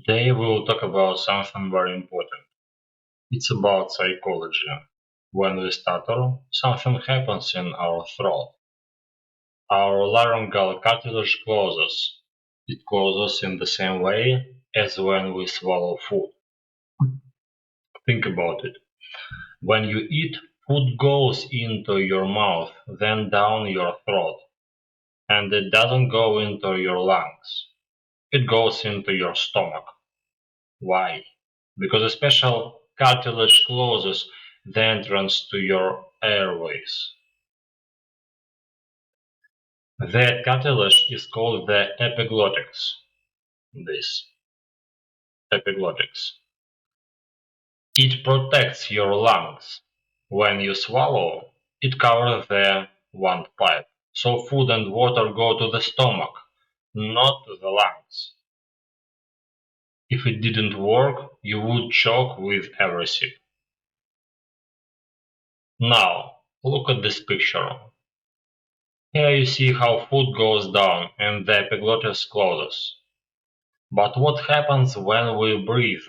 Today we will talk about something very important. It's about psychology. When we stutter, something happens in our throat. Our laryngeal cartilage closes. It closes in the same way as when we swallow food. Think about it. When you eat, food goes into your mouth, then down your throat. And it doesn't go into your lungs. It goes into your stomach. Why? Because a special cartilage closes the entrance to your airways. That cartilage is called the epiglottis. This epiglottis. It protects your lungs. When you swallow, it covers the windpipe. So food and water go to the stomach, not to the lungs. If it didn't work, you would choke with every sip. Now, look at this picture. Here you see how food goes down and the epiglottis closes. But what happens when we breathe?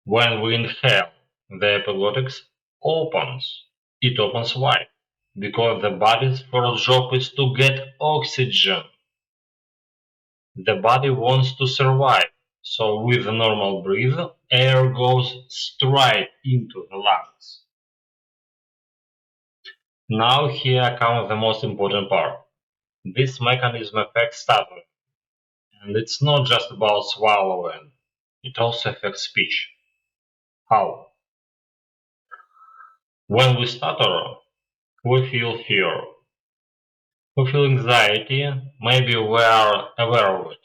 When we inhale, the epiglottis opens. It opens wide because the body's first job is to get oxygen. The body wants to survive, so with a normal breath, air goes straight into the lungs. Now here comes the most important part. This mechanism affects stuttering. And it's not just about swallowing, it also affects speech. How? When we stutter, we feel fear. We feel anxiety, maybe we are aware of it.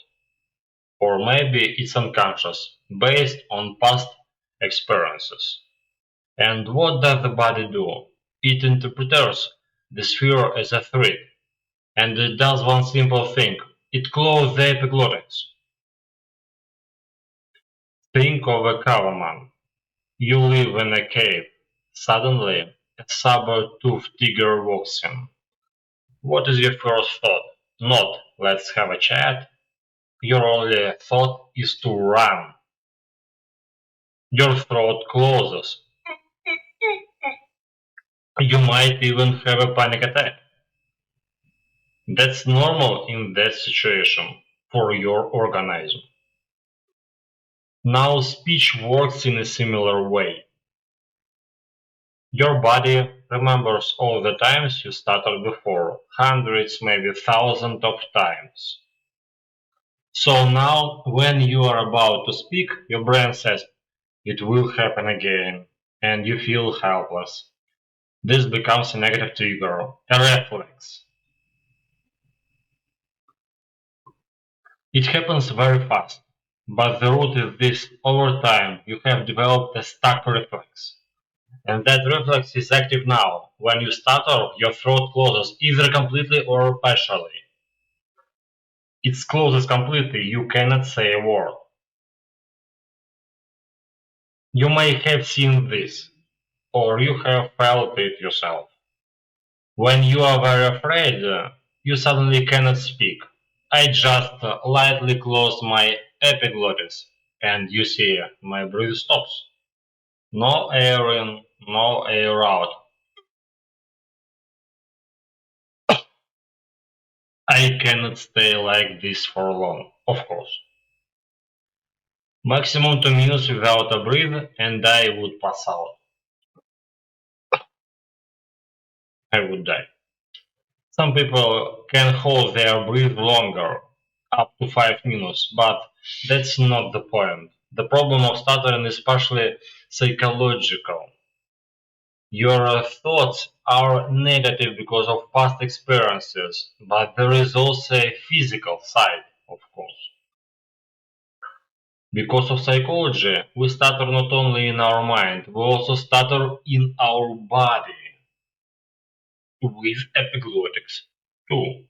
Or maybe it's unconscious, based on past experiences. And what does the body do? It interprets this fear as a threat. And it does one simple thing. It closes the epiglottis. Think of a caveman. You live in a cave. Suddenly, a saber-toothed tiger walks in. What is your first thought? Not, let's have a chat. Your only thought is to run. Your throat closes. You might even have a panic attack. That's normal in that situation for your organism. Now speech works in a similar way. Your body remembers all the times you stuttered before, hundreds, maybe thousands of times. So now, when you are about to speak, your brain says, it will happen again, and you feel helpless. This becomes a negative trigger, a reflex. It happens very fast, but the root is this: over time, you have developed a stuck reflex. And that reflex is active now. When you stutter, your throat closes either completely or partially. It closes completely, you cannot say a word. You may have seen this, or you have felt it yourself. When you are very afraid, you suddenly cannot speak. I just lightly close my epiglottis, and you see, my breath stops. No air in, no air out. I cannot stay like this for long, of course. Maximum 2 minutes without a breath, and I would pass out. I would die. Some people can hold their breath longer, up to 5 minutes, but that's not the point. The problem of stuttering is partially psychological. Your thoughts are negative because of past experiences, but there is also a physical side, of course. Because of psychology, we stutter not only in our mind, we also stutter in our body, with epiglottis too.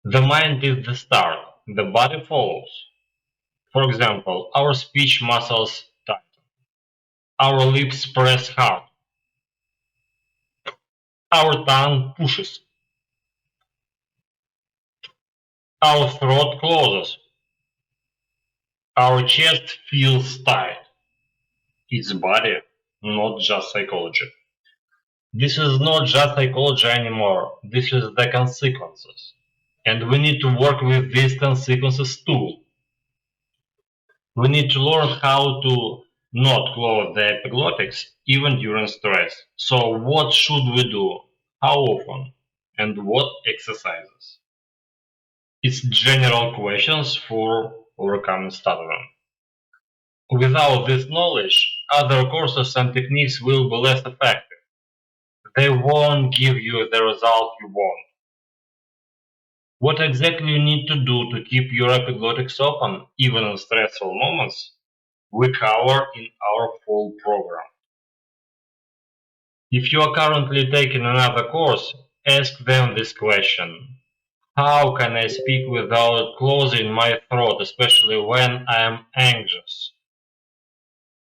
The mind is the start, the body follows. For example, our speech muscles tighten, our lips press hard, our tongue pushes, our throat closes. Our chest feels tight. It's body, not just psychology. This is not just psychology anymore. This is the consequences. And we need to work with these consequences too. We need to learn how to not close the epiglottis even during stress. So what should we do? How often? And what exercises? It's general questions for overcoming stuttering. Without this knowledge, other courses and techniques will be less effective. They won't give you the result you want. What exactly you need to do to keep your epiglottis open, even in stressful moments, we cover in our full program. If you are currently taking another course, ask them this question. How can I speak without closing my throat, especially when I am anxious?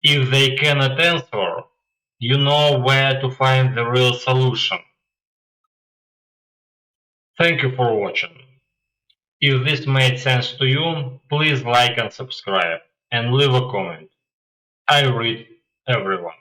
If they cannot answer, you know where to find the real solution. Thank you for watching. If this made sense to you, please like and subscribe and leave a comment. I read everyone.